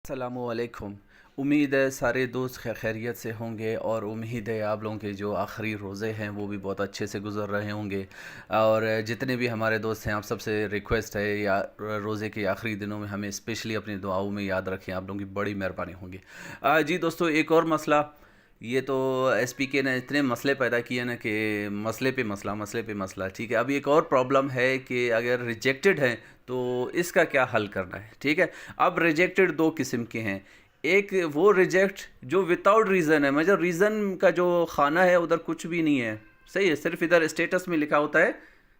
अस्सलामुअलैकुम। उम्मीद है सारे दोस्त खैरियत से होंगे और उम्मीद है आप लोगों के जो आखिरी रोज़े हैं वो भी बहुत अच्छे से गुज़र रहे होंगे। और जितने भी हमारे दोस्त हैं आप सबसे रिक्वेस्ट है या रोज़े के आखिरी दिनों में हमें स्पेशली अपनी दुआओं में याद रखें, आप लोगों की बड़ी मेहरबानी होगी। जी दोस्तों, एक और मसला, ये तो एसपीके ने इतने मसले पैदा किए ना कि मसले पे मसला, ठीक है। अब एक और प्रॉब्लम है कि अगर रिजेक्टेड है तो इसका क्या हल करना है, ठीक है। अब रिजेक्टेड दो किस्म के हैं। एक वो रिजेक्ट जो विदाउट रीज़न है, मतलब रीज़न का जो खाना है उधर कुछ भी नहीं है, सही है, सिर्फ इधर स्टेटस में लिखा होता है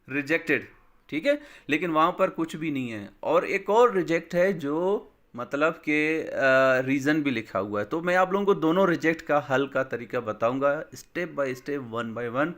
रिजेक्टेड, ठीक है, लेकिन वहाँ पर कुछ भी नहीं है। और एक और रिजेक्ट है जो मतलब कि रीज़न भी लिखा हुआ है। तो मैं आप लोगों को दोनों रिजेक्ट का हल का तरीका बताऊंगा step by step, one by one.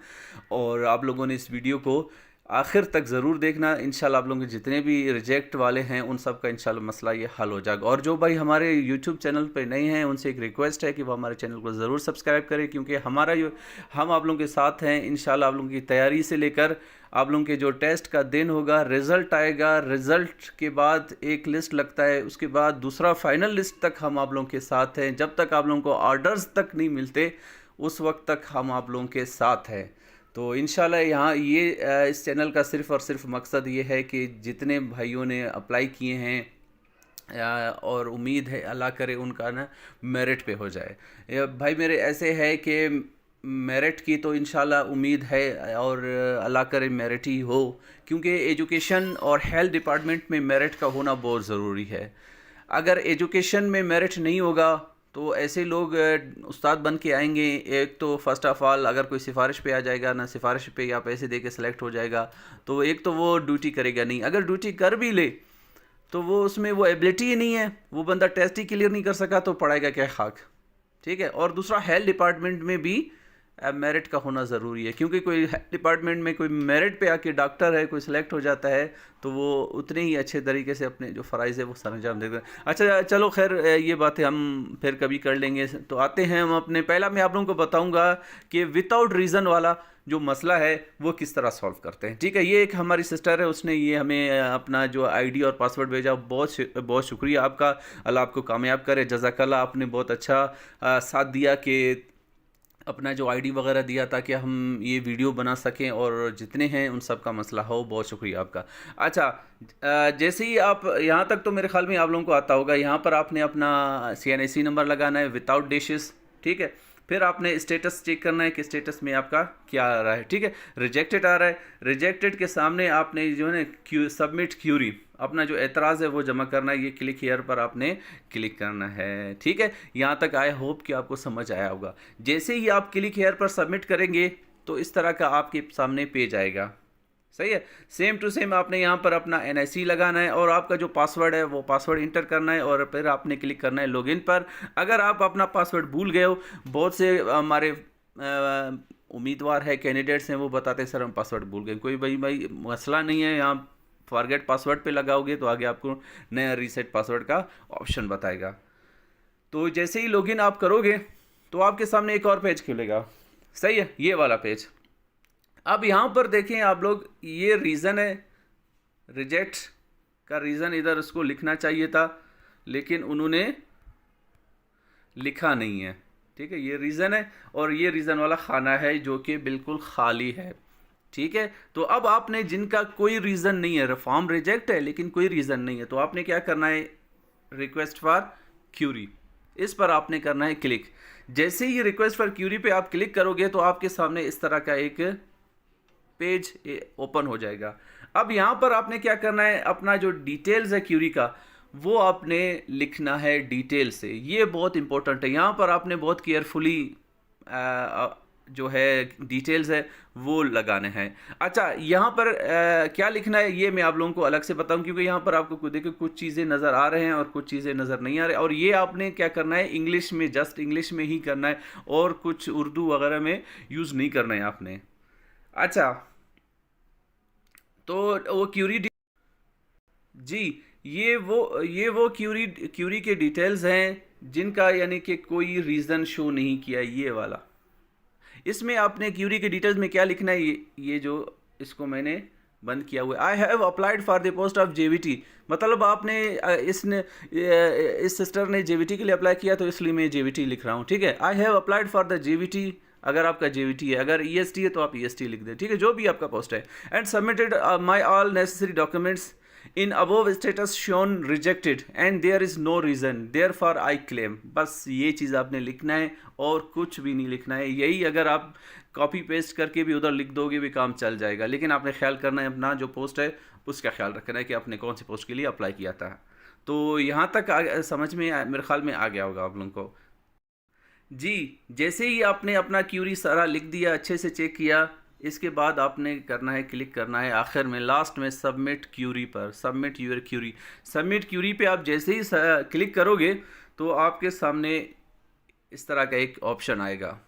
और आप लोगों ने इस वीडियो को आखिर तक ज़रूर देखना। इंशाल्लाह आप लोगों के जितने भी रिजेक्ट वाले हैं उन सब का इंशाल्लाह मसला ये हल हो जाएगा। और जो भाई हमारे यूट्यूब चैनल पे नए हैं उनसे एक रिक्वेस्ट है कि वो हमारे चैनल को ज़रूर सब्सक्राइब करें, क्योंकि हम आप लोगों के साथ हैं इंशाल्लाह। आप लोगों की तैयारी से लेकर आप लोगों के जो टेस्ट का दिन होगा, रिज़ल्ट आएगा, रिज़ल्ट के बाद एक लिस्ट लगता है, उसके बाद दूसरा फाइनल लिस्ट तक हम आप लोगों के साथ हैं। जब तक आप लोगों को ऑर्डर्स तक नहीं मिलते उस वक्त तक हम आप लोगों के साथ हैं। तो इंशाल्लाह यहाँ इस चैनल का सिर्फ़ और सिर्फ मकसद ये है कि जितने भाइयों ने अप्लाई किए हैं और उम्मीद है अल्लाह करे उनका ना मेरिट पे हो जाए। भाई मेरे ऐसे है कि मेरिट की तो इंशाल्लाह उम्मीद है और अल्लाह करे मेरिट ही हो, क्योंकि एजुकेशन और हेल्थ डिपार्टमेंट में मेरिट का होना बहुत ज़रूरी है। अगर एजुकेशन में मेरिट नहीं होगा तो ऐसे लोग उस्ताद बन के आएंगे। एक तो फर्स्ट ऑफ ऑल अगर कोई सिफारिश पे आ जाएगा ना, सिफारिश पे या पैसे दे के सिलेक्ट हो जाएगा, तो एक तो वो ड्यूटी करेगा नहीं। अगर ड्यूटी कर भी ले तो वो उसमें वो एबिलिटी ही नहीं है, वो बंदा टेस्ट ही क्लियर नहीं कर सका तो पढ़ाएगा क्या खाक, ठीक है। और दूसरा हेल्थ डिपार्टमेंट में भी मेरिट का होना ज़रूरी है, क्योंकि कोई डिपार्टमेंट में कोई मेरिट पे आके डॉक्टर है, कोई सिलेक्ट हो जाता है तो वो उतने ही अच्छे तरीके से अपने जो फ़राइज़ है वो सर अंजाम देते हैं। अच्छा चलो खैर, ये बातें हम फिर कभी कर लेंगे। तो आते हैं हम अपने, पहला मैं आप लोगों को बताऊंगा कि विदाउट रीज़न वाला जो मसला है वो किस तरह सॉल्व करते हैं, ठीक है। ये एक हमारी सिस्टर है, उसने ये हमें अपना जो आईडी और पासवर्ड भेजा, बहुत शुक्रिया आपका, अल्लाह आपको कामयाब करे, जज़ाकल्लाह। आपने बहुत अच्छा साथ दिया कि अपना जो आईडी वगैरह दिया ताकि हम ये वीडियो बना सकें और जितने हैं उन सब का मसला हो। बहुत शुक्रिया आपका। अच्छा, जैसे ही आप यहाँ तक तो मेरे ख्याल में आप लोगों को आता होगा। यहाँ पर आपने अपना CNIC नंबर लगाना है विदाउट डिशेस, ठीक है। फिर आपने स्टेटस चेक करना है कि स्टेटस में आपका क्या आ रहा है, ठीक है। रिजेक्टेड आ रहा है, रिजेक्टेड के सामने आपने जो है ना सबमिट क्यूरी, अपना जो एतराज़ है वो जमा करना है। ये क्लिक हियर पर आपने क्लिक करना है, ठीक है। यहाँ तक आई होप कि आपको समझ आया होगा। जैसे ही आप क्लिक हियर पर सबमिट करेंगे तो इस तरह का आपके सामने पेज आएगा, सही है। सेम टू सेम आपने यहाँ पर अपना NIC लगाना है और आपका जो पासवर्ड है वो पासवर्ड इंटर करना है और फिर आपने क्लिक करना है लॉगिन पर। अगर आप अपना पासवर्ड भूल गए हो, बहुत से हमारे उम्मीदवार है, कैंडिडेट्स हैं, वो बताते हैं सर हम पासवर्ड भूल गए। कोई भाई मसला नहीं है, यहाँ फॉरगेट पासवर्ड पे लगाओगे तो आगे आपको नया रीसेट पासवर्ड का ऑप्शन बताएगा। तो जैसे ही लॉगिन आप करोगे तो आपके सामने एक और पेज खुलेगा, सही है, ये वाला पेज। अब यहाँ पर देखें आप लोग, ये रीज़न है, रिजेक्ट का रीज़न इधर उसको लिखना चाहिए था लेकिन उन्होंने लिखा नहीं है, ठीक है। ये रीज़न है और ये रीज़न वाला खाना है जो कि बिल्कुल खाली है, ठीक है। तो अब आपने जिनका कोई रीज़न नहीं है, फॉर्म रिजेक्ट है लेकिन कोई रीज़न नहीं है, तो आपने क्या करना है, रिक्वेस्ट फॉर क्यूरी, इस पर आपने करना है क्लिक। जैसे ही रिक्वेस्ट फॉर क्यूरी पे आप क्लिक करोगे तो आपके सामने इस तरह का एक पेज ओपन हो जाएगा। अब यहाँ पर आपने क्या करना है, अपना जो डिटेल्स है क्यूरी का वो आपने लिखना है डिटेल से। ये बहुत इंपॉर्टेंट है, यहाँ पर आपने बहुत केयरफुली जो है डिटेल्स है वो लगाने हैं। अच्छा, यहाँ पर क्या लिखना है ये मैं आप लोगों को अलग से बताऊं, क्योंकि यहाँ पर आपको देखो कुछ चीज़ें नज़र आ रहे हैं और कुछ चीज़ें नज़र नहीं आ रही। और ये आपने क्या करना है, इंग्लिश में, जस्ट इंग्लिश में ही करना है और कुछ उर्दू वगैरह में यूज़ नहीं करना है आपने। अच्छा, तो वो जी, ये वो क्यूरी के डिटेल्स हैं जिनका यानी कि कोई रीज़न शो नहीं किया, ये वाला। इसमें आपने क्यूरी के डिटेल्स में क्या लिखना है, ये जो इसको मैंने बंद किया हुआ है। आई have applied for the post of JVT, मतलब आपने इस सिस्टर ने जेवीटी के लिए अप्लाई किया तो इसलिए मैं जेवीटी लिख रहा हूँ, ठीक है। आई have applied for the JVT, अगर आपका जेवीटी है, अगर ईएसटी है तो आप ईएसटी लिख दें, ठीक है, जो भी आपका पोस्ट है। And submitted my all necessary documents in above status shown rejected and there is no reason there for I claim, बस ये चीज़ आपने लिखना है और कुछ भी नहीं लिखना है। यही अगर आप कॉपी पेस्ट करके भी उधर लिख दोगे भी काम चल जाएगा, लेकिन आपने ख्याल करना है अपना जो पोस्ट है उसका ख्याल रखना है कि आपने कौन सी पोस्ट के लिए अप्लाई किया था। तो यहाँ तक समझ में मेरे ख्याल में आ गया होगा आप लोगों को। जी, जैसे ही आपने अपना क्यूरी सारा लिख दिया, अच्छे से चेक किया, इसके बाद आपने करना है, क्लिक करना है आखिर में लास्ट में सबमिट क्यूरी पर, submit your query. Submit query पे आप जैसे ही क्लिक करोगे तो आपके सामने इस तरह का एक ऑप्शन आएगा,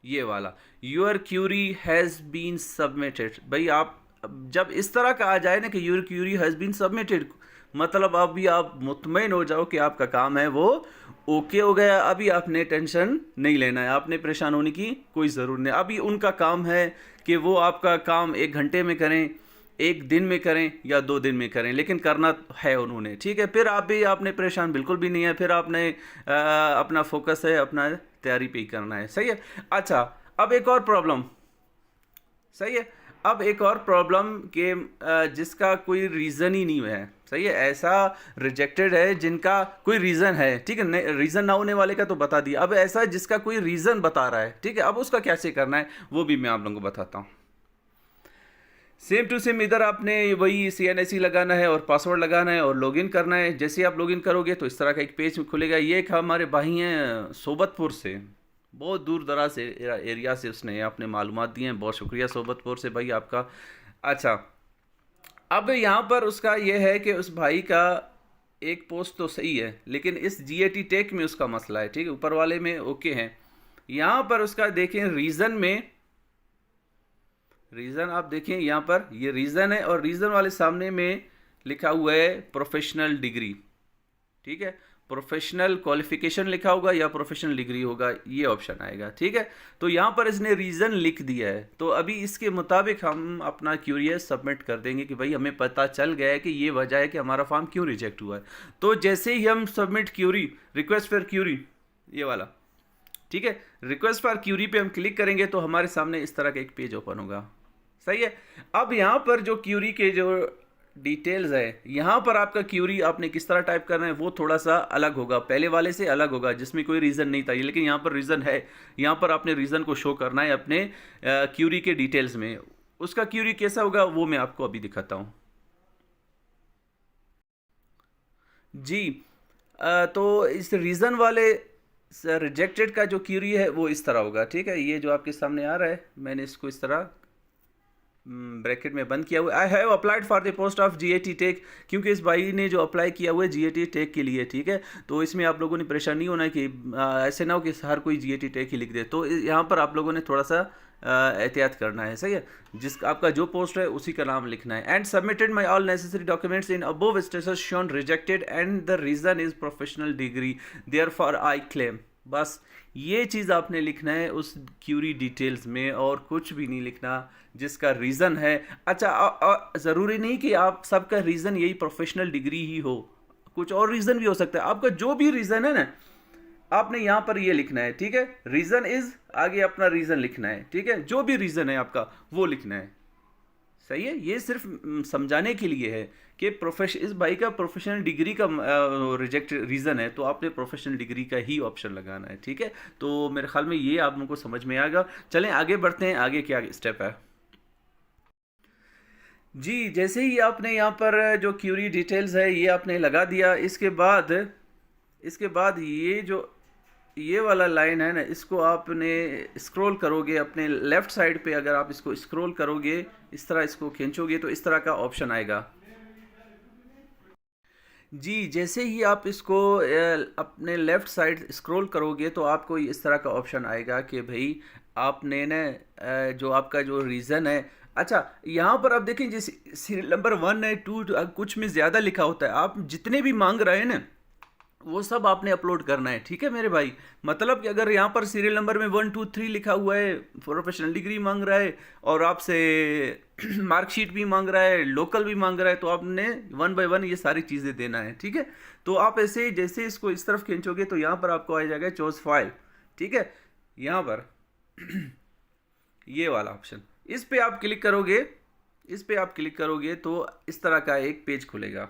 ये वाला, your query has been submitted. भाई आप जब इस तरह का आ जाए ना कि your query has been submitted, मतलब अभी आप मुतमईन हो जाओ कि आपका काम है वो ओके हो गया। अभी आपने टेंशन नहीं लेना है, आपने परेशान होने की कोई ज़रूरत नहीं। अभी उनका काम है कि वो आपका काम 1 घंटे में करें, 1 दिन में करें या 2 दिन में करें, लेकिन करना है उन्होंने, ठीक है। फिर आपने परेशान बिल्कुल भी नहीं है, फिर आपने अपना फोकस है अपना तैयारी पे ही करना है, सही है। अच्छा, अब एक और प्रॉब्लम, सही है, अब एक और प्रॉब्लम के जिसका कोई रीज़न ही नहीं है, सही है, ऐसा रिजेक्टेड है जिनका कोई रीज़न है, ठीक है, रीज़न ना होने वाले का तो बता दिया, अब ऐसा है जिसका कोई रीज़न बता रहा है, ठीक है। अब उसका कैसे करना है वो भी मैं आप लोगों को बताता हूँ। सेम टू सेम इधर आपने वही CNIC लगाना है और पासवर्ड लगाना है और लॉगिन करना है। जैसे आप लॉगिन करोगे तो इस तरह का एक पेज खुलेगा। ये एक हमारे भाई हैं सोबतपुर से, बहुत दूर दराज से एरिया से उसने अपने मालूमात दिए हैं, बहुत शुक्रिया सोबतपुर से भाई आपका। अच्छा, अब यहाँ पर उसका ये है कि उस भाई का एक पोस्ट तो सही है, लेकिन इस GAT टेक में उसका मसला है, ठीक है, ऊपर वाले में ओके हैं। यहाँ पर उसका देखें रीज़न में, रीज़न आप देखें यहाँ पर ये रीज़न है और रीज़न वाले सामने में लिखा हुआ है प्रोफेशनल डिग्री, ठीक है, प्रोफेशनल क्वालिफिकेशन लिखा होगा या प्रोफेशनल डिग्री होगा, ये ऑप्शन आएगा, ठीक है। तो यहाँ पर इसने रीज़न लिख दिया है, तो अभी इसके मुताबिक हम अपना क्यूरियस सबमिट कर देंगे कि भाई हमें पता चल गया है कि ये वजह है कि हमारा फॉर्म क्यों रिजेक्ट हुआ है। तो जैसे ही हम submit query, request for query, ये वाला, ठीक है, रिक्वेस्ट फॉर क्यूरी पे हम क्लिक करेंगे तो हमारे सामने इस तरह का एक पेज ओपन होगा, सही है। अब यहाँ पर जो क्यूरी के जो डिटेल्स है, यहाँ पर आपका क्यूरी आपने किस तरह टाइप करना है वो थोड़ा सा अलग होगा, पहले वाले से अलग होगा जिसमें कोई रीज़न नहीं था, लेकिन यहाँ पर रीज़न है। यहाँ पर आपने रीज़न को शो करना है अपने क्यूरी के डिटेल्स में। उसका क्यूरी कैसा होगा वो मैं आपको अभी दिखाता हूँ। जी, तो इस रीज़न वाले रिजेक्टेड का जो क्यूरी है वो इस तरह होगा, ठीक है। ये जो आपके सामने आ रहा है, मैंने इसको इस तरह ब्रैकेट में बंद किया हुआ। I have applied for the post of GAT tech, क्योंकि इस भाई ने जो अप्लाई किया हुआ है GAT टेक के लिए, ठीक है। तो इसमें आप लोगों ने परेशान नहीं होना है कि ऐसे ना हो कि हर कोई GAT टेक ही लिख दे। तो यहाँ पर आप लोगों ने थोड़ा सा एहतियात करना है, सही है, जिस आपका जो पोस्ट है उसी का नाम लिखना है। And submitted my all necessary documents in above status shown rejected and the reason is professional degree there for I claim, बस ये चीज़ आपने लिखना है उस क्यूरी डिटेल्स में और कुछ भी नहीं लिखना जिसका रीज़न है। अच्छा, ज़रूरी नहीं कि आप सबका रीज़न यही प्रोफेशनल डिग्री ही हो, कुछ और रीज़न भी हो सकता है। आपका जो भी रीज़न है ना, आपने यहाँ पर ये लिखना है, ठीक है, रीज़न इज़, आगे अपना रीज़न लिखना है, ठीक है, जो भी रीज़न है आपका वो लिखना है, सही है। ये सिर्फ समझाने के लिए है कि इस भाई का प्रोफेशनल डिग्री का रिजेक्ट रीज़न है, तो आपने प्रोफेशनल डिग्री का ही ऑप्शन लगाना है, ठीक है। तो मेरे ख्याल में ये आप लोगों को समझ में आएगा। चलें आगे बढ़ते हैं, आगे क्या स्टेप है। जी, जैसे ही आपने यहाँ पर जो क्यूरी डिटेल्स है ये आपने लगा दिया, इसके बाद ये वाला लाइन है ना, इसको आपने स्क्रॉल करोगे अपने लेफ़्ट साइड पे, अगर आप इसको स्क्रॉल करोगे, इस तरह इसको खींचोगे तो इस तरह का ऑप्शन आएगा। जी, जैसे ही आप इसको अपने लेफ़्ट साइड स्क्रॉल करोगे तो आपको इस तरह का ऑप्शन आएगा कि भाई आपने न जो आपका जो रीज़न है, अच्छा यहाँ पर आप देखें जैसे सीरियल नंबर 1 है 2 कुछ में ज़्यादा लिखा होता है, आप जितने भी मांग रहे हैं ना वो सब आपने अपलोड करना है, ठीक है मेरे भाई। मतलब कि अगर यहाँ पर सीरियल नंबर में 1 2 3 लिखा हुआ है, प्रोफेशनल डिग्री मांग रहा है और आपसे मार्कशीट भी मांग रहा है, लोकल भी मांग रहा है, तो आपने 1 बाय 1 ये सारी चीज़ें देना है, ठीक है। तो आप ऐसे जैसे इसको इस तरफ खींचोगे तो यहाँ पर आपको आ जाएगा चूज फाइल, ठीक है। यहाँ पर ये वाला ऑप्शन, इस पे आप क्लिक करोगे, इस पे आप क्लिक करोगे तो इस तरह का एक पेज खुलेगा,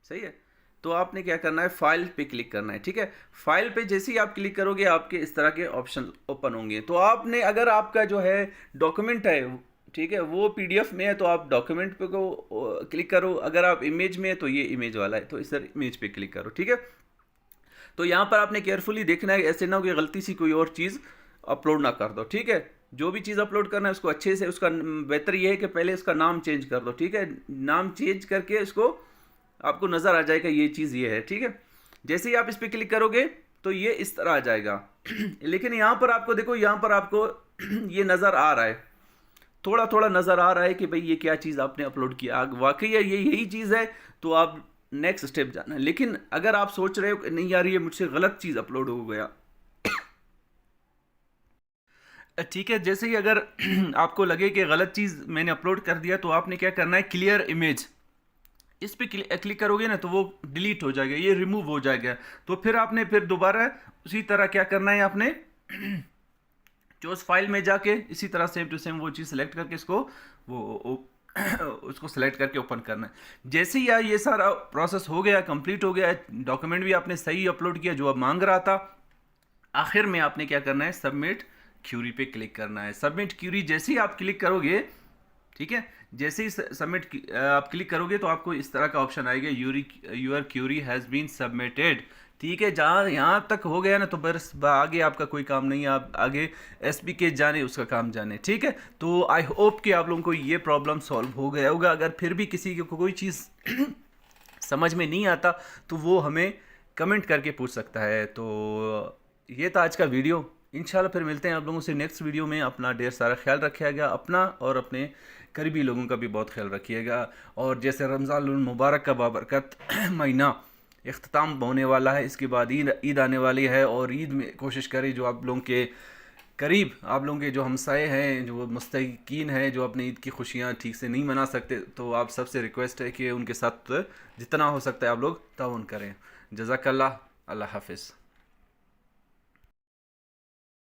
सही है। तो आपने क्या करना है, फाइल पे क्लिक करना है, ठीक है। फाइल पे जैसे ही आप क्लिक करोगे आपके इस तरह के ऑप्शन ओपन होंगे। तो आपने अगर आपका जो है डॉक्यूमेंट है, ठीक है, वो पीडीएफ में है तो आप डॉक्यूमेंट पे को क्लिक करो, अगर आप इमेज में है तो ये इमेज वाला है तो इस तरह इमेज पे क्लिक करो, ठीक है। तो यहाँ पर आपने केयरफुली देखना है, ऐसे ना हो कि गलती से कोई और चीज़ अपलोड ना कर दो, ठीक है। जो भी चीज़ अपलोड करना है उसको अच्छे से, उसका बेहतर ये है कि पहले इसका नाम चेंज कर दो, ठीक है। नाम चेंज करके इसको आपको नज़र आ जाएगा ये चीज़ ये है, ठीक है। जैसे ही आप इस पर क्लिक करोगे तो ये इस तरह आ जाएगा लेकिन यहाँ पर आपको देखो, यहाँ पर आपको ये नज़र आ रहा है, थोड़ा थोड़ा नज़र आ रहा है कि भाई ये क्या चीज़ आपने अपलोड किया, वाकई ये यही चीज़ है तो आप नेक्स्ट स्टेप जाना है। लेकिन अगर आप सोच रहे हो कि नहीं यार ये मुझसे गलत चीज़ अपलोड हो गया, ठीक है, जैसे ही अगर आपको लगे कि गलत चीज़ मैंने अपलोड कर दिया तो आपने क्या करना है, क्लियर इमेज, इस पे क्लिक करोगे ना तो वो डिलीट हो जाएगा, ये रिमूव हो जाएगा। तो फिर आपने फिर दोबारा उसी तरह क्या करना है, आपने चूज फाइल में जाके इसी तरह सेम टू सेम वो चीज़ सेलेक्ट करके इसको उसको सेलेक्ट करके ओपन करना है। जैसे ही ये सारा प्रोसेस हो गया, कंप्लीट हो गया, डॉक्यूमेंट भी आपने सही अपलोड किया जो आप मांग रहा था, आखिर में आपने क्या करना है, सबमिट क्यूरी पे क्लिक करना है। सबमिट क्यूरी जैसे ही आप क्लिक करोगे, ठीक है, जैसे ही सबमिट आप क्लिक करोगे तो आपको इस तरह का ऑप्शन आएगा, your query has been submitted, ठीक है। जहाँ यहाँ तक हो गया ना तो बस आगे आपका कोई काम नहीं है, आप आगे एसपी के जाने उसका काम जाने, ठीक है। तो आई होप कि आप लोगों को ये प्रॉब्लम सॉल्व हो गया होगा। अगर फिर भी किसी को कोई चीज़ समझ में नहीं आता तो वो हमें कमेंट करके पूछ सकता है। तो ये था आज का वीडियो, इंशाल्लाह फिर मिलते हैं आप लोगों से नेक्स्ट वीडियो में। अपना ढेर सारा ख्याल रखिएगा, अपना और अपने करीबी लोगों का भी बहुत ख्याल रखिएगा। और जैसे रमज़ानुल मुबारक का बाबरकत महीना इख्तिताम होने वाला है, इसके बाद ईद आने वाली है, और ईद में कोशिश करें जो आप लोगों के करीब, आप लोगों के जो हमसाए हैं, जो मुस्तकीन हैं, जो अपनी ईद की खुशियाँ ठीक से नहीं मना सकते, तो आप सबसे रिक्वेस्ट है कि उनके साथ जितना हो सकता है आप लोग ताउन करें। जज़ाकल्लाह, अल्लाह हाफिज़।